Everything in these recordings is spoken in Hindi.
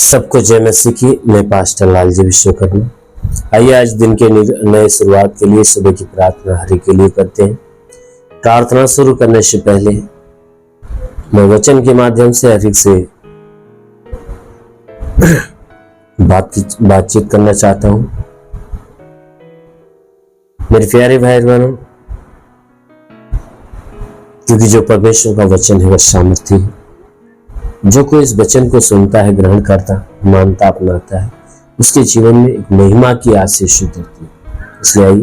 सबको जय मसीह की। मैं पास्टर लालजी विश्वकर्मा। आइए आज दिन के नए शुरुआत के लिए सुबह की प्रार्थना हरि के लिए करते हैं। प्रार्थना शुरू करने से पहले मैं वचन के माध्यम से हरि से बातचीत करना चाहता हूं। मेरे प्यारे भाई बहनों, क्योंकि जो परमेश्वर का वचन है वह सामर्थी है। जो कोई इस वचन को सुनता है, ग्रहण करता, मानता, अपनाता है, उसके जीवन में एक महिमा की आशीष उतरती है। इसलिए आइए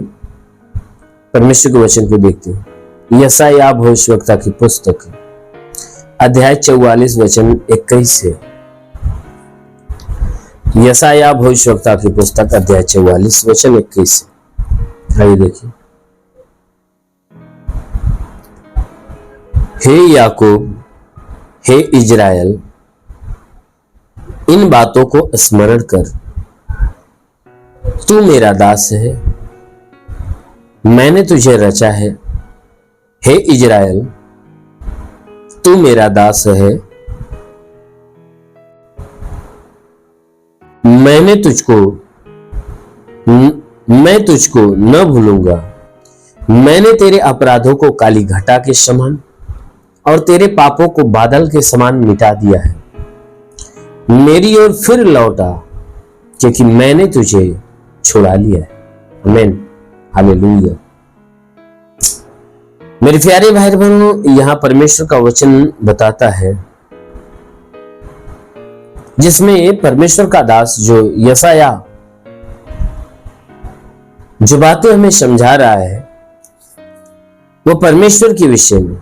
परमेश्वर के वचन को देखते हैं। यशायाह भविष्यवक्ता की पुस्तक अध्याय 44 वचन 21 है। यशायाह भविष्यवक्ता की पुस्तक अध्याय 44 वचन 21 है। आइए देखिए। हे याकूब, हे इजराइल, इन बातों को स्मरण कर। तू मेरा दास है, मैंने तुझे रचा है। हे इजराइल, तू मेरा दास है, मैं तुझको न भूलूंगा। मैंने तेरे अपराधों को काली घटा के समान और तेरे पापों को बादल के समान मिटा दिया है। मेरी ओर फिर लौटा, क्योंकि मैंने तुझे छुड़ा लिया है। आमीन, हालेलुया। मेरे प्यारे भाई बहनों, यहां परमेश्वर का वचन बताता है, जिसमें परमेश्वर का दास जो यशायाह जो बातें हमें समझा रहा है वो परमेश्वर के विषय में,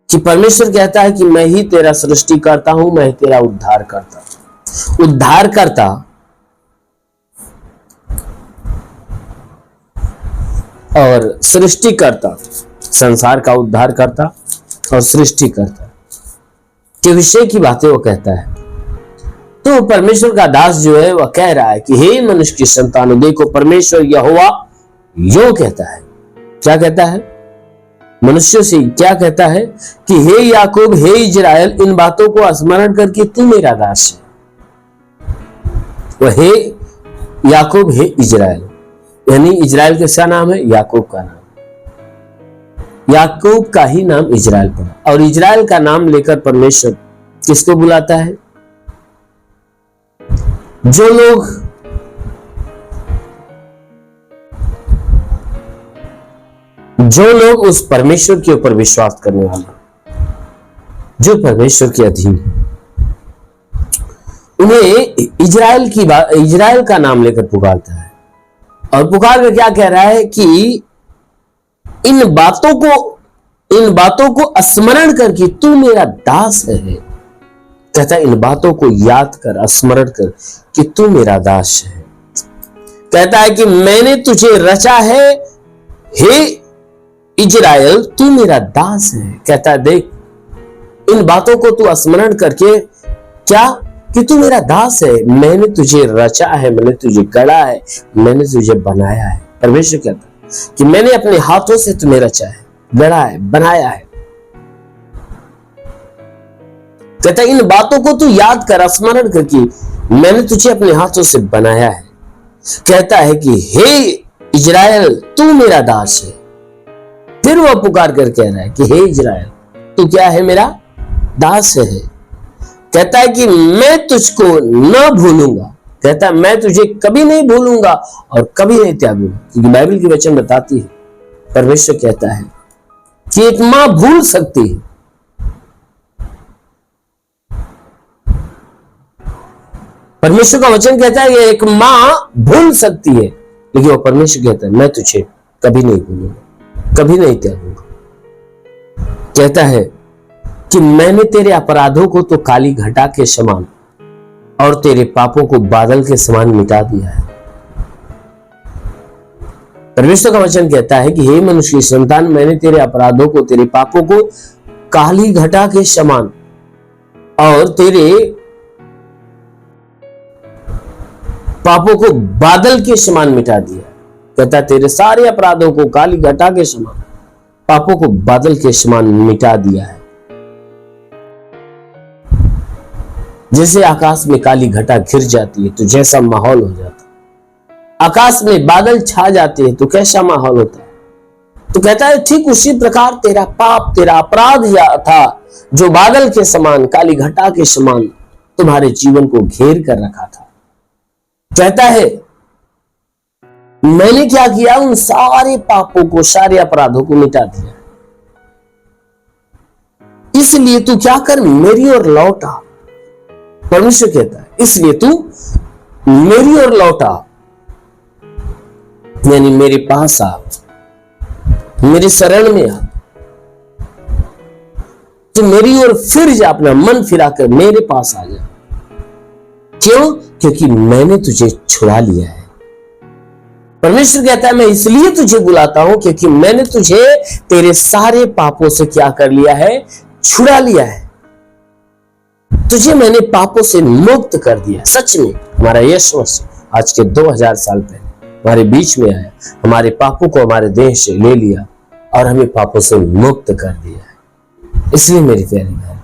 कि परमेश्वर कहता है कि मैं ही तेरा सृष्टि करता हूं, मैं ही तेरा उद्धार करता और सृष्टि करता, संसार का उद्धार करता और सृष्टि करता के विषय की बातें वो कहता है। तो परमेश्वर का दास जो है वह कह रहा है कि हे मनुष्य की संतानों, देखो परमेश्वर यहोवा यो कहता है। क्या कहता है? मनुष्यों से क्या कहता है कि हे याकूब, हे इजराइल, इन बातों को स्मरण करके तू मेरा दास है। वह हे याकूब, हे इजराइल, यानी इजराइल किसका नाम है? याकूब का नाम। याकूब का ही नाम इजराइल पड़ा। और इजराइल का नाम लेकर परमेश्वर किसको बुलाता है? जो लोग उस परमेश्वर के ऊपर विश्वास करने वाले, जो परमेश्वर के अधीन, उन्हें इजराइल का नाम लेकर पुकारता है। और पुकार कर क्या कह रहा है कि इन बातों को स्मरण करके तू मेरा दास है। कहता है इन बातों को याद कर, स्मरण कर कि तू मेरा दास है। कहता है कि मैंने तुझे रचा है, हे इजराइल, तू मेरा दास है। कहता है देख, इन बातों को तू स्मरण करके क्या, कि तू मेरा दास है, मैंने तुझे रचा है, मैंने तुझे गढ़ा है, मैंने तुझे बनाया है। परमेश्वर कहता है कि मैंने अपने हाथों से तुम्हें रचा है, गढ़ा है, बनाया है। कहता है इन बातों को तू याद कर, स्मरण करके मैंने तुझे अपने हाथों से बनाया है। कहता है कि हे इजराइल, तू मेरा दास है। फिर वह पुकार कर कह रहा है कि हे इजराइल, तू क्या है? मेरा दास है। कहता है कि मैं तुझको न भूलूंगा। कहता है मैं तुझे कभी नहीं भूलूंगा और कभी नहीं त्यागूंगा। क्योंकि बाइबल की वचन बताती है, परमेश्वर कहता है कि एक मां भूल सकती है, परमेश्वर का वचन कहता है एक मां भूल सकती है, लेकिन वो परमेश्वर कहता है मैं तुझे कभी नहीं भूलूंगा, कभी नहीं त्यागूंगा। कहता है कि मैंने तेरे अपराधों को तो काली घटा के समान और तेरे पापों को बादल के समान मिटा दिया है। परमेश्वर का वचन कहता है कि हे मनुष्य की संतान, मैंने तेरे अपराधों को, तेरे पापों को काली घटा के समान और तेरे पापों को बादल के समान मिटा दिया। कहता है तेरे सारे अपराधों को काली घटा के समान, पापों को बादल के समान मिटा दिया है। जैसे आकाश में काली घटा घिर जाती है तो जैसा माहौल हो जाता है, आकाश में बादल छा जाते हैं तो कैसा माहौल होता है। तो कहता है ठीक उसी प्रकार तेरा पाप, तेरा अपराध था जो बादल के समान, काली घटा के समान तुम्हारे जीवन को घेर कर रखा था। कहता है मैंने क्या किया, उन सारे पापों को, सारे अपराधों को मिटा दिया। इसलिए तू क्या कर, मेरी ओर लौटा। परमेश्वर कहता है इसलिए तू मेरी ओर लौटा, यानी मेरे पास आ, मेरे शरण में आ, तो मेरी ओर फिर जा, अपना मन फिराकर मेरे पास आ जा। क्यों? क्योंकि मैंने तुझे छुड़ा लिया है। परमेश्वर कहता है मैं इसलिए तुझे बुलाता हूं क्योंकि मैंने तुझे तेरे सारे पापों से क्या कर लिया है, छुड़ा लिया है। तुझे मैंने पापों से मुक्त कर दिया। सच में हमारा यीशु मसीह आज के 2000 साल पहले हमारे बीच में आया, हमारे पापों को हमारे देह से ले लिया और हमें पापों से मुक्त कर दिया है। इसलिए मेरी प्यारी बहन,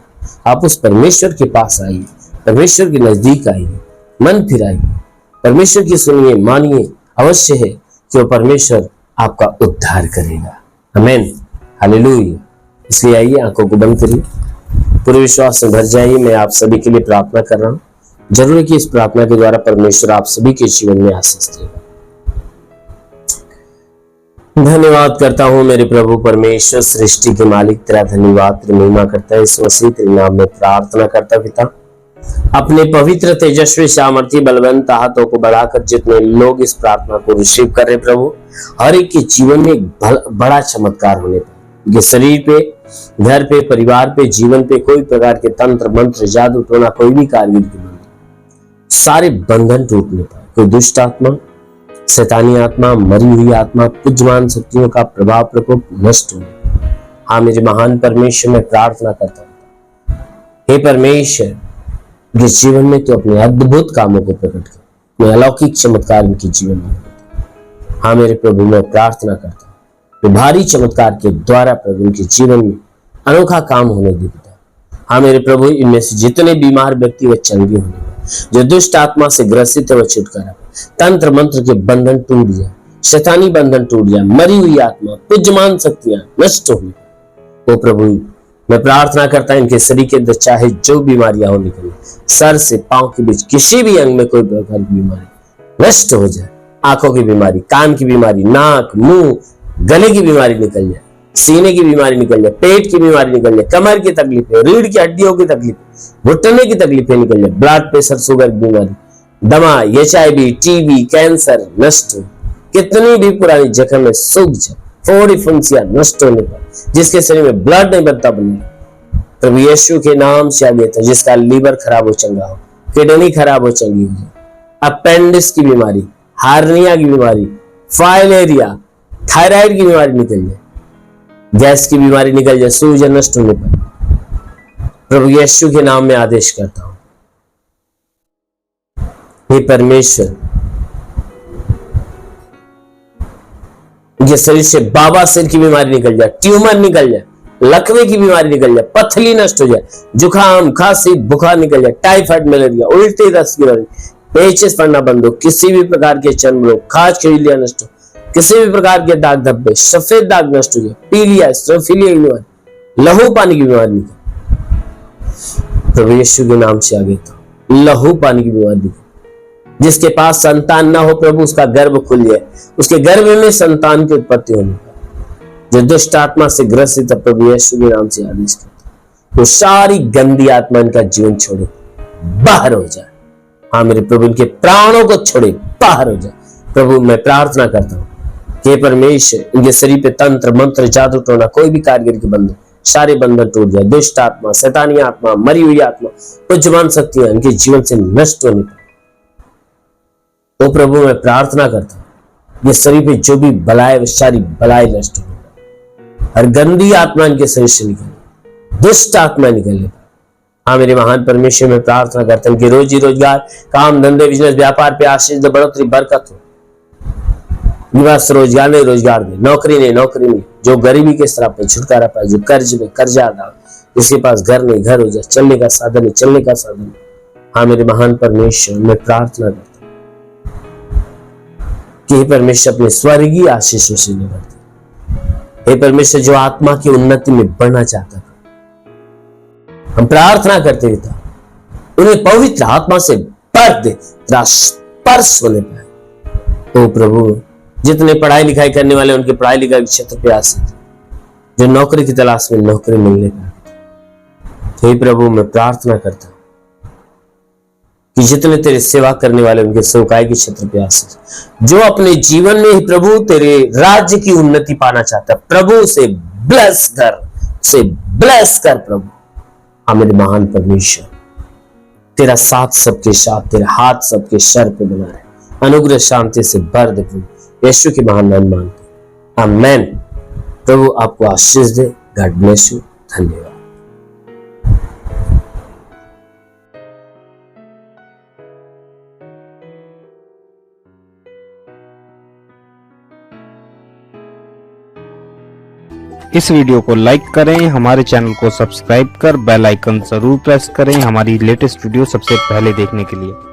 आप उस परमेश्वर के पास आइए, परमेश्वर के नजदीक आइए, मन फिराइए, परमेश्वर की सुनिए, मानिए। अवश्य है कि वो परमेश्वर आपका उद्धार करेगा। आमीन, हालेलुया। इसलिए आइए, आंखों को बंद करिए, पूरे विश्वास से भर जाइए। मैं आप सभी के लिए प्रार्थना कर रहा हूं। जरूर है कि इस प्रार्थना के द्वारा परमेश्वर आप सभी के जीवन में आशीष देगा। धन्यवाद करता हूं मेरे प्रभु परमेश्वर, सृष्टि के मालिक, तेरा धन्यवाद, तेरी महिमा करता है। इस मसीह तेरे नाम में प्रार्थना करता पिता, अपने पवित्र तेजस्वी सामर्थ्य बलवंत हाथों को बढ़ाकर जितने लोग इस प्रार्थना को रिसीव कर रहे प्रभु, हर एक के जीवन में एक बड़ा चमत्कार होने पाए। ये शरीर पे, घर पे, परिवार पे, जीवन पे कोई प्रकार के तंत्र मंत्र, जादू टोना, कोई भी कारगिरी के बंधन, सारे बंधन टूटने पाए। कोई दुष्ट आत्मा, शैतानी आत्मा, मरी हुई आत्मा, पूज्यमान शक्तियों का प्रभाव प्रकोप नष्ट हो। हाँ मेरे महान परमेश्वर, मैं प्रार्थना करता हूँ, हे परमेश्वर, जिस जीवन में तो अपने अद्भुत कामों को प्रकट कर, मैं अलौकिक चमत्कार इनके जीवन में। हाँ मेरे प्रभु, मैं प्रार्थना करता हूँ कि भारी चमत्कार के द्वारा प्रभु इनके जीवन में अनोखा काम होने दे पिता। हाँ मेरे प्रभु, इनमें से जितने बीमार व्यक्ति व चंगे होने पाए, जो दुष्ट आत्मा से ग्रसित है वह छुटकारा, तंत्र मंत्र के बंधन टूट जाए, शैतानी बंधन टूट जाए, मरी हुई आत्मा, पूज्यमान शक्तियां नष्ट हो। ओ प्रभु, मैं प्रार्थना करता हूं इनके शरीर के अंदर चाहे जो बीमारियां हो निकले, सर से पांव के बीच किसी भी अंग में कोई प्रकार की बीमारी नष्ट हो जाए। आंखों की बीमारी, कान की बीमारी, नाक, मुंह, गले की बीमारी निकल जाए, सीने की बीमारी निकल जाए, पेट की बीमारी निकल जाए, कमर की तकलीफें, रीढ़ की हड्डियों की तकलीफ, घुटने की तकलीफें निकल जाए, ब्लड प्रेशर, शुगर की बीमारी, दमा, HIV, TB, कैंसर नष्ट हो। कितनी भी पुरानी जख्म में सूख जाए, फोड़ी फुंसियां नष्ट होने पर, जिसके शरीर में ब्लड नहीं बनता बने, प्रभु यीशु के नाम से आगे था, जिसका लीवर खराब हो चंगा हो, किडनी खराब हो चंगी हो जाए, अपेंडिक्स की बीमारी, हार्निया की बीमारी, फाइलेरिया, थायराइड की बीमारी निकल जाए, गैस की बीमारी निकल जाए, सूजन नष्ट होने पर प्रभु यीशु के नाम में आदेश करता हूं। हे परमेश्वर, ये शरीर से बाबा सिर की बीमारी निकल जाए, ट्यूमर निकल जाए, लकवे की बीमारी निकल जाए, पथली नष्ट हो जाए, जुकाम, खांसी, बुखार निकल जाए, टाइफाइड, मलेरिया, उल्टी रस की बीमारी, पेचिश पड़ना बंद हो, किसी भी प्रकार के चर्म रोग, खाज खिलरियां नष्ट हो, किसी भी प्रकार के दाग धब्बे, सफेद दाग नष्ट हो जाए, पीलिया, स्ट्रोफिलिया की बीमारी, लहू पानी की बीमारी निकल, प्रभु यीशु के नाम से आगे तो लहू पानी की बीमारी निकल। जिसके पास संतान ना हो प्रभु, उसका गर्भ खुल जाए, उसके गर्भ में संतान की उत्पत्ति होने पाए। जो दुष्ट आत्मा से ग्रसित है प्रभु यीशु के नाम से आदेश करता, वो सारी गंदी आत्मा इनका जीवन छोड़े, बाहर हो जाए। हाँ मेरे प्रभु, इनके प्राणों को छोड़े, बाहर हो जाए। प्रभु मैं प्रार्थना करता हूँ कि परमेश्वर, इनके शरीर पे तंत्र मंत्र, जादू टोना, कोई भी कारीगर के बंधन, सारे बंधन टूट जाए। दुष्ट आत्मा, शैतानी आत्मा, मरी हुई आत्मा, पूज्यमान शक्तियां इनके जीवन से नष्ट होने पाए। तो प्रभु मैं प्रार्थना करता हूँ, ये शरीर पे जो भी बलाए, सारी बलाए नष्ट होने पाए। हर गंदी आत्मा इनके शरीर से निकले, दुष्ट आत्मा निकलने पाए। हाँ मेरे महान परमेश्वर, में प्रार्थना करता हूँ कि रोजी रोजगार, काम धंधे, बिजनेस, व्यापार पे आशीष दे, बढ़ोतरी, बरकत हो। निवास, रोजगार नहीं, रोजगार दे, नौकरी नहीं, नौकरी नहीं, जो गरीबी के श्राप पे छुटकारा पाए, जो कर्ज में कर्जा अदा, जिसके पास घर नहीं, घर हो जाए, चलने का साधन नहीं, चलने का साधन, हाँ मेरे महान परमेश्वर, मैं प्रार्थना करता हूं कि हे परमेश्वर अपने स्वर्गीय आशीषों से निभरते। हे परमेश्वर, जो आत्मा की उन्नति में बढ़ना चाहता था, हम प्रार्थना करते पिता, उन्हें पवित्र आत्मा से भर दे, तेरा स्पर्श होने पाए। ओ प्रभु, जितने पढ़ाई लिखाई करने वाले उनके पढ़ाई लिखाई के क्षेत्र पे आसित, जो नौकरी की तलाश में नौकरी मिलने का, हे प्रभु मैं प्रार्थना करता हूं कि जितने तेरे सेवा करने वाले उनके सेवकाई के क्षेत्र पे आसित, जो अपने जीवन में ही प्रभु तेरे राज्य की उन्नति पाना चाहता है, प्रभु से ब्लेस कर, से ब्लेस कर प्रभु। हाँ मेरे महान परमेश्वर, तेरा साथ सबके साथ, तेरा हाथ सबके सर पे बना रहे, अनुग्रह शांति से भर दे प्रभु, यीशु के महान नाम मांगते, आमेन। प्रभु आपको आशीष दे। God bless you. धन्यवाद। इस वीडियो को लाइक करें, हमारे चैनल को सब्सक्राइब कर बेल आइकन जरूर प्रेस करें हमारी लेटेस्ट वीडियो सबसे पहले देखने के लिए।